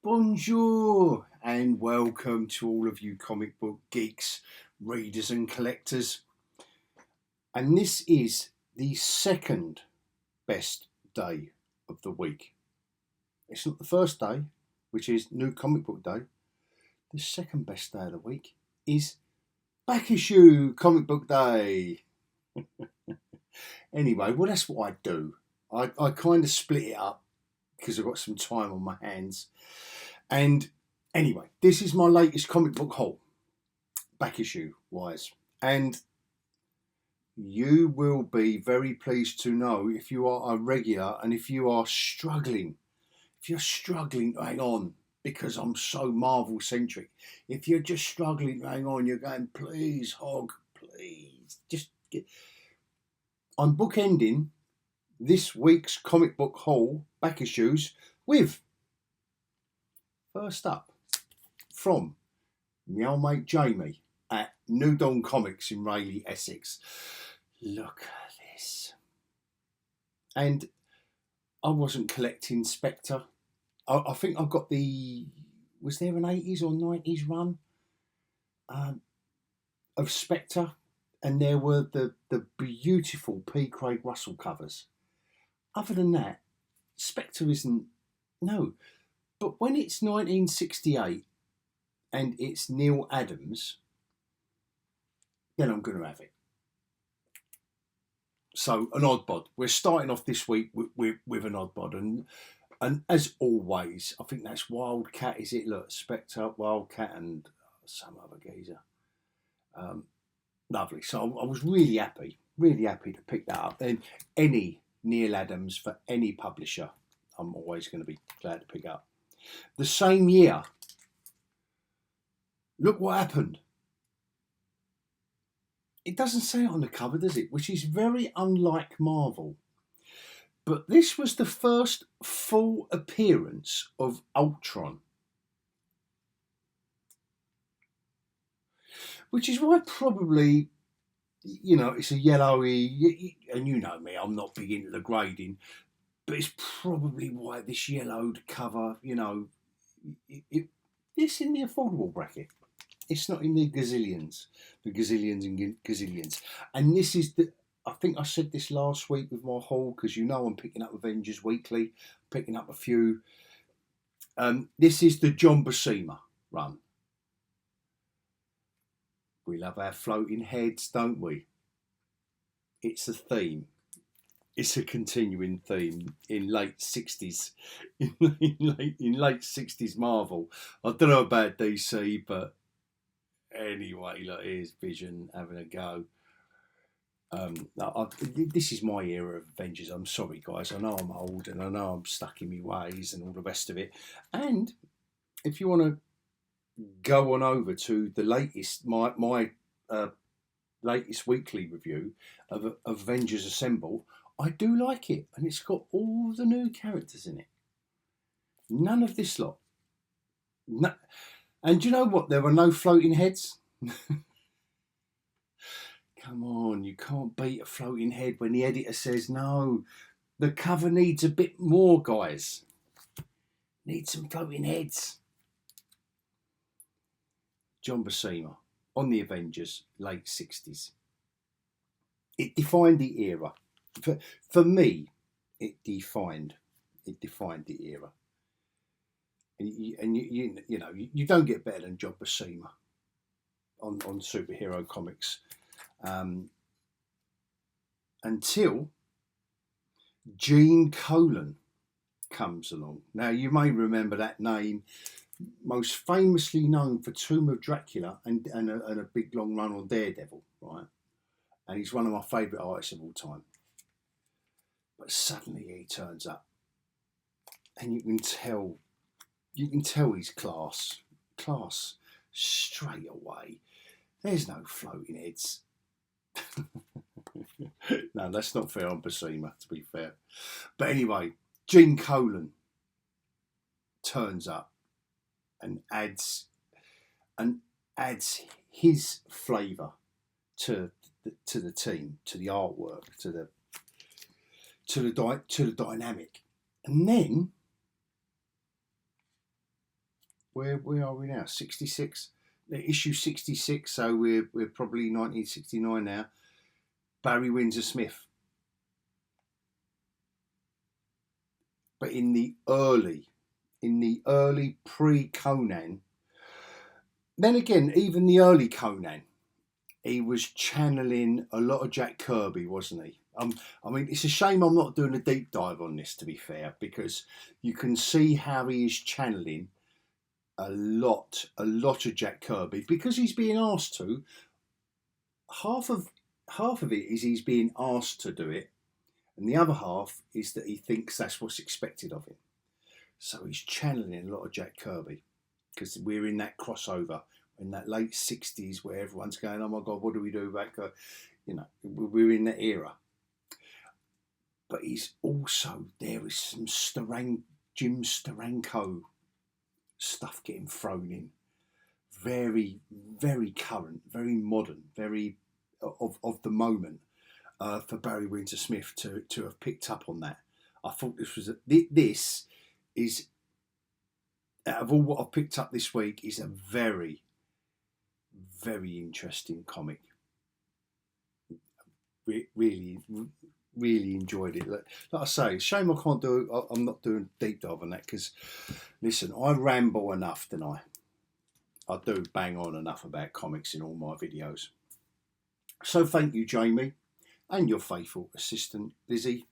Bonjour and welcome to all of you comic book geeks, readers and collectors. And this is the second best day of the week. It's not the first day, which is New Comic Book Day. The second best day of the week is Back Issue Comic Book Day. Anyway, well, that's what I do. I kind of split it up because I've got some time on my hands. And anyway, this is my latest comic book haul, back issue wise. And you will be very pleased to know, if you are a regular and if you're struggling to hang on, because I'm so Marvel centric, if you're just struggling to hang on, you're going, please, Hog, please, just get. I'm bookending this week's comic book haul, back issues, with, first up, from my old mate Jamie at New Dawn Comics in Rayleigh, Essex. Look at this. And I wasn't collecting Spectre. I think I've got was there an 80s or 90s run of Spectre? And there were the beautiful P. Craig Russell covers. Other than that, Spectre isn't, no. But when it's 1968 and it's Neal Adams, then I'm going to have it. So an odd bod. We're starting off this week with an odd bod, and as always, I think that's Wildcat. Is it? Look, Spectre, Wildcat, and some other geezer. Lovely. So I was really happy to pick that up. And any Neal Adams for any publisher, I'm always going to be glad to pick up. The same year, look what happened. It doesn't say it on the cover, does it? Which is very unlike Marvel. But this was the first full appearance of Ultron. Which is why probably, it's a yellowy, and you know me, I'm not big into the grading, but it's probably why this yellowed cover, it's in the affordable bracket. It's not in the gazillions and gazillions. And this is I think I said this last week with my haul, because I'm picking up Avengers Weekly, picking up a few. This is the John Buscema run. We love our floating heads, don't we? It's a theme. It's a continuing theme in late 60s, in late 60s Marvel. I don't know about DC, but anyway, look, here's Vision having a go. This is my era of Avengers. I'm sorry, guys. I know I'm old and I know I'm stuck in my ways and all the rest of it. And if you want to go on over to the latest, my latest weekly review of Avengers Assemble, I do like it, and it's got all the new characters in it. None of this lot. No. And you know what? There were no floating heads. Come on, you can't beat a floating head when the editor says, no, the cover needs a bit more, guys. Needs some floating heads. John Buscema on the Avengers, late 60s. It defined the era. For me, it defined the era. And you don't get better than John Buscema on superhero comics. Until Gene Colan comes along. Now, you may remember that name, most famously known for Tomb of Dracula and a big long run on Daredevil, right? And he's one of my favourite artists of all time. But suddenly he turns up, and you can tell he's class straight away. There's no floating heads. No, that's not fair on Buscema, to be fair. But anyway, Gene Colan turns up and adds his flavour to the team, to the artwork, to the dynamic. And then where are we now? 66, issue 66. So we're probably 1969 now. Barry Windsor Smith. But in the early pre-Conan, then again, even the early Conan, he was channeling a lot of Jack Kirby, wasn't he? I mean, it's a shame I'm not doing a deep dive on this, to be fair, because you can see how he is channeling a lot of Jack Kirby, because he's being asked to. Half of it is he's being asked to do it, and the other half is that he thinks that's what's expected of him. So he's channeling a lot of Jack Kirby, because we're in that crossover in that late 60s where everyone's going, oh my God, what do we do back? You know, we're in that era. But he's also, there is some Jim Steranko stuff getting thrown in. Very, very current, very modern, very of the moment for Barry Windsor Smith to have picked up on that. I thought this is, out of all what I've picked up this week, is a very, very interesting comic. Really enjoyed it. Like I say, shame I can't do. I'm not doing deep dive on that because, listen, I ramble enough, don't I? I do bang on enough about comics in all my videos. So thank you, Jamie, and your faithful assistant Lizzie,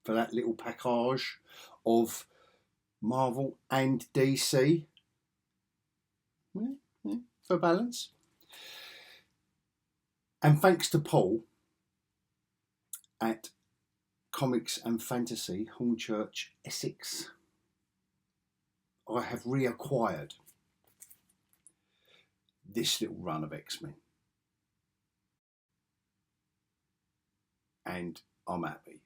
for that little package of Marvel and DC. Yeah, for balance. And thanks to Paul at Comics and Fantasy, Hornchurch, Essex, I have reacquired this little run of X-Men. And I'm happy.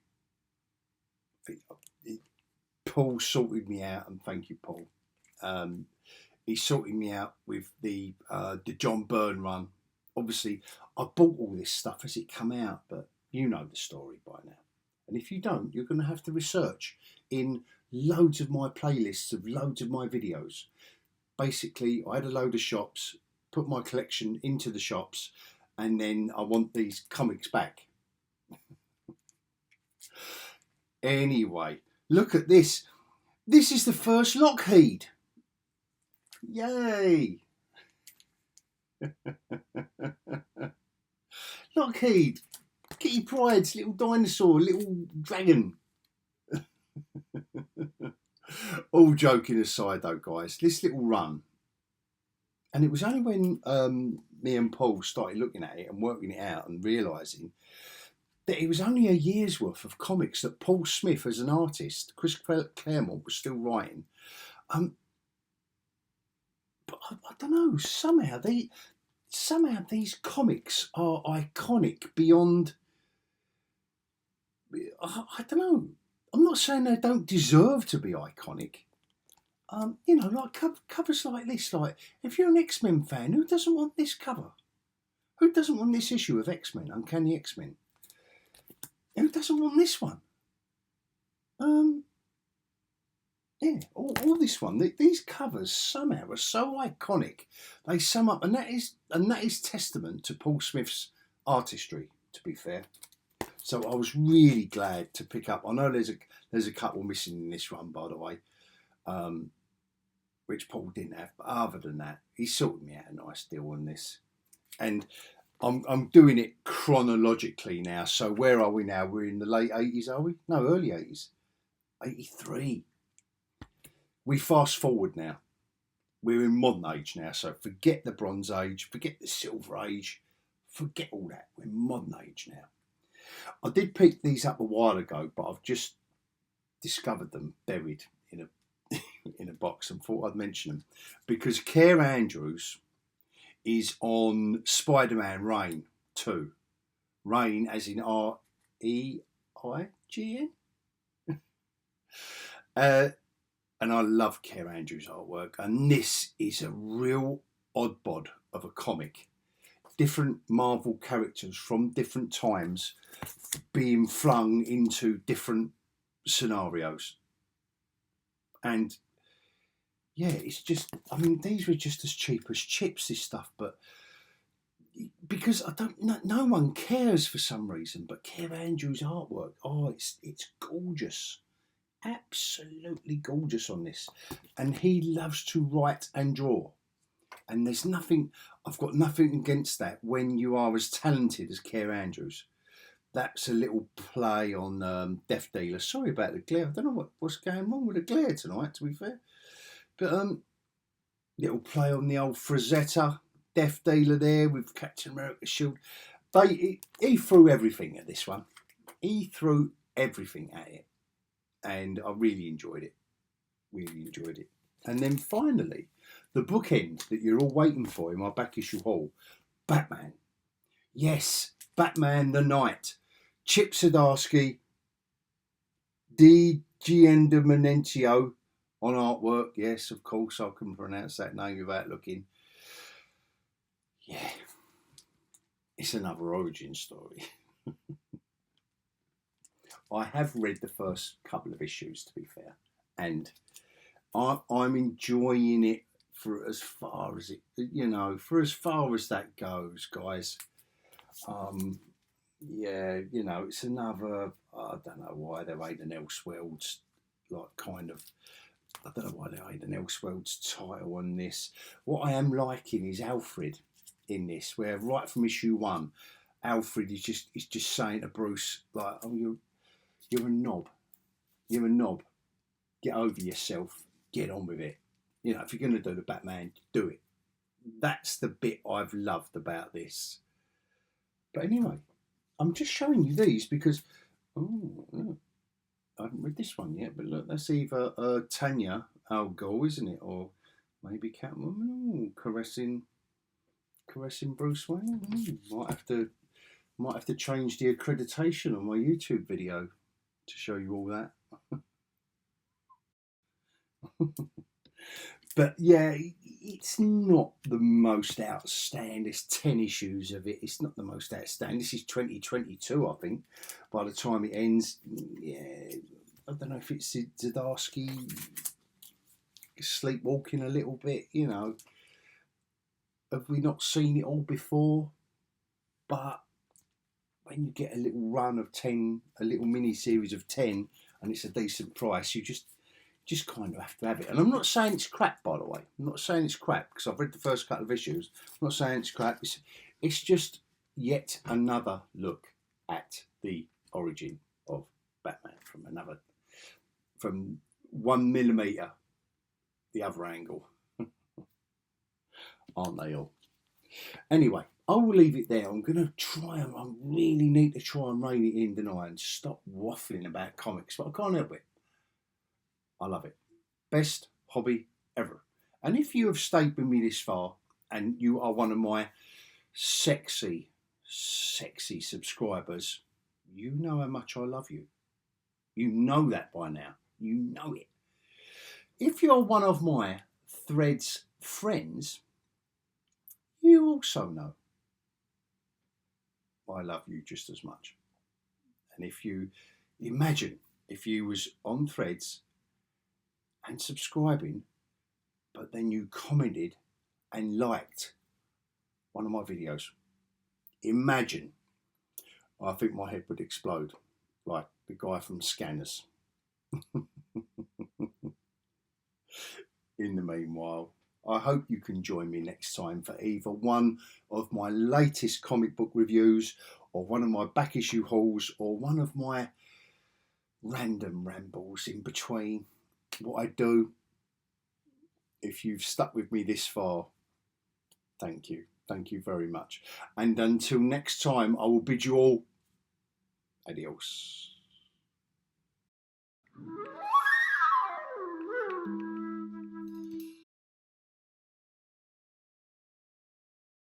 Paul sorted me out, and thank you, Paul. He sorted me out with the John Byrne run. Obviously, I bought all this stuff as it come out, but you know the story by now. And if you don't, you're going to have to research in loads of my playlists of loads of my videos. Basically, I had a load of shops, put my collection into the shops, and then I want these comics back. Anyway, look at this. This is the first Lockheed. Yay! Lockheed, Kitty Pryde's little dinosaur, little dragon. All joking aside though, guys, this little run, and it was only when me and Paul started looking at it and working it out and realising that it was only a year's worth of comics that Paul Smith, as an artist, Chris Claremont was still writing. But I don't know, somehow these comics are iconic beyond, I don't know. I'm not saying they don't deserve to be iconic. You know, like covers like this. Like, if you're an X-Men fan, who doesn't want this cover? Who doesn't want this issue of X-Men, Uncanny X-Men? Who doesn't want this one? Yeah, all this one. These covers somehow are so iconic. They sum up, and that is testament to Paul Smith's artistry, to be fair. So I was really glad to pick up. I know there's a couple missing in this run, by the way, which Paul didn't have. But other than that, he sorted me out a nice deal on this, and I'm doing it chronologically now. So where are we now? We're in the late 80s, are we? No, early 80s. 83. We fast forward now. We're in modern age now. So forget the Bronze Age, forget the Silver Age, forget all that. We're in modern age now. I did pick these up a while ago, but I've just discovered them buried in a in a box and thought I'd mention them because Kaare Andrews is on Spider-Man Reign 2. Reign as in Reign. And I love Kaare Andrews' artwork. And this is a real odd bod of a comic. Different Marvel characters from different times being flung into different scenarios. And yeah, it's just, I mean, these were just as cheap as chips, this stuff, but because I don't, no one cares for some reason, but Kaare Andrews' artwork, oh, it's gorgeous. Absolutely gorgeous on this. And he loves to write and draw. And there's nothing, I've got nothing against that when you are as talented as Kaare Andrews. That's a little play on Death Dealer. Sorry about the glare. I don't know what's going wrong with the glare tonight, to be fair. But little play on the old Frazetta, Death Dealer there with Captain America's shield. He threw everything at this one. He threw everything at it. And I really enjoyed it. Really enjoyed it. And then finally, the bookend that you're all waiting for in my back issue haul, Batman. Yes, Batman the Knight. Chip Zdarsky, Di Giandomenico on artwork. Yes, of course, I can pronounce that name without looking. Yeah, it's another origin story. I have read the first couple of issues, to be fair, and I'm enjoying it for as far as that goes, guys. Yeah, it's another, I don't know why they made an Elseworlds, like, kind of, I don't know why they made an Elseworlds title on this. What I am liking is Alfred in this, where right from issue 1, Alfred is just saying to Bruce, like, oh, you're a knob. You're a knob. Get over yourself. Get on with it. If you're going to do the Batman, do it. That's the bit I've loved about this. But anyway, I'm just showing you these because, oh, I haven't read this one yet, but look, that's either Tanya Al Ghul, isn't it? Or maybe Catwoman. Caressing Bruce Wayne. Might have to change the accreditation on my YouTube video to show you all that. But yeah, it's not the most outstanding. There's 10 issues of it. It's not the most outstanding. This is 2022, I think. By the time it ends, yeah, I don't know if it's Zdarsky sleepwalking a little bit, Have we not seen it all before? But when you get a little run of 10, a little mini series of 10, and it's a decent price, you just kind of have to have it. And I'm not saying it's crap, by the way. I'm not saying it's crap, because I've read the first couple of issues. I'm not saying it's crap. It's just yet another look at the origin of Batman from 1 millimetre the other angle. Aren't they all? Anyway, I will leave it there. I'm going to try, I really need to try and rein it in tonight and stop waffling about comics, but I can't help it. I love it. Best hobby ever. And if you have stayed with me this far and you are one of my sexy subscribers, you know how much I love you. You know that by now. You know it. If you're one of my Threads friends, you also know I love you just as much. And if you imagine if you was on Threads and subscribing, but then you commented and liked one of my videos, imagine, I think my head would explode like the guy from Scanners. In the meanwhile, I hope you can join me next time for either one of my latest comic book reviews, or one of my back issue hauls, or one of my random rambles in between what I do. If you've stuck with me this far, thank you. Thank you very much. And until next time, I will bid you all adios.